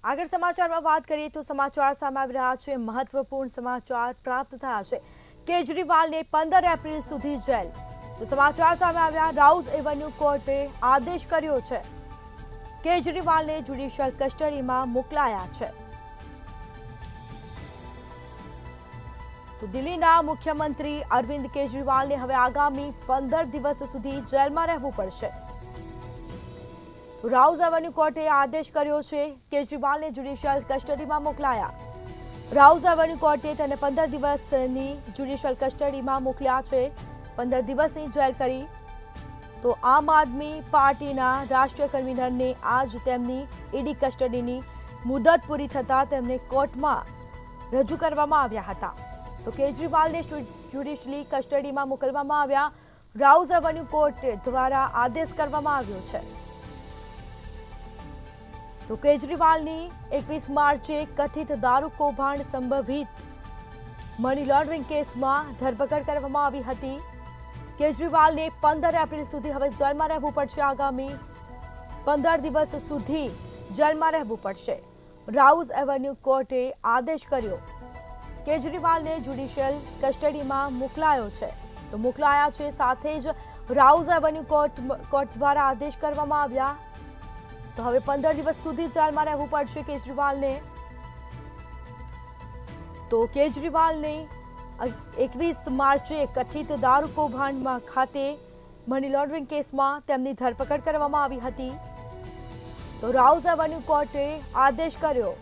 આગળ સમાચારમાં વાત કરીએ તો સમાચાર સામે આવી રહ્યા છે। મહત્વપૂર્ણ સમાચાર પ્રાપ્ત થયા છે। કેજરીવાલને 15 એપ્રિલ સુધી જેલ। તો સમાચાર સામે આવ્યા, રાઉઝ એવન્યુ કોર્ટે આદેશ કર્યો છે। કેજરીવાલને જ્યુડિશિયલ કસ્ટડીમાં મોકલાયા છે। તો દિલ્હીના મુખ્યમંત્રી અરવિંદ કેજરીવાલને હવે આગામી 15 દિવસ સુધી જેલમાં રહેવું પડશે। રાઉઝ એવન્યુ કોર્ટે આદેશ કર્યો છે, કેજરીવાલને જ્યુડિશિયલ કસ્ટડીમાં મોકલાયા। રાઉઝ એવન્યુ કોર્ટે તેને 15 દિવસની જ્યુડિશિયલ કસ્ટડીમાં મોકલ્યા છે। 15 દિવસની જેલ કરી। તો આમ આદમી પાર્ટીના રાષ્ટ્રીય કન્વીનરને આજ તેમની ઈડી કસ્ટડીની મુદત પૂરી થતાં તેમને કોર્ટમાં રજૂ કરવામાં આવ્યા હતા। તો કેજરીવાલને જ્યુડિશિયલી કસ્ટડીમાં મોકલવામાં આવ્યા। રાઉઝ એવન્યુ કોર્ટ દ્વારા આદેશ કરવામાં આવ્યો છે। તો કેજરીવાલની 21 માર્ચે કથિત દારૂ કૌભાંડ સંભવિત મની લોન્ડરિંગ કેસમાં ધરપકડ કરવામાં આવી હતી। કેજરીવાલને 15 એપ્રિલ સુધી હવે જેલમાં રહેવું પડશે। આગામી 15 દિવસ સુધી જેલમાં રહેવું પડશે। રાઉઝ એવન્યુ કોર્ટે આદેશ કર્યો, કેજરીવાલને જ્યુડિશિયલ કસ્ટડીમાં મોકલાયો છે। તો મોકલાયા છે, સાથે જ રાઉઝ એવન્યુ કોર્ટ દ્વારા આદેશ કરવામાં આવ્યા। તો હવે 15 દિવસ સુધી જેલમાં રહેવું પડશે કેજરીવાલને। તો કેજરીવાલને 21 માર્ચે કથિત દારૂ કૌભાંડમાં ખાતે મની લોન્ડરિંગ કેસમાં તેમની ધરપકડ કરવામાં આવી હતી। તો રાઉઝ એવન્યુ કોર્ટે આદેશ કર્યો,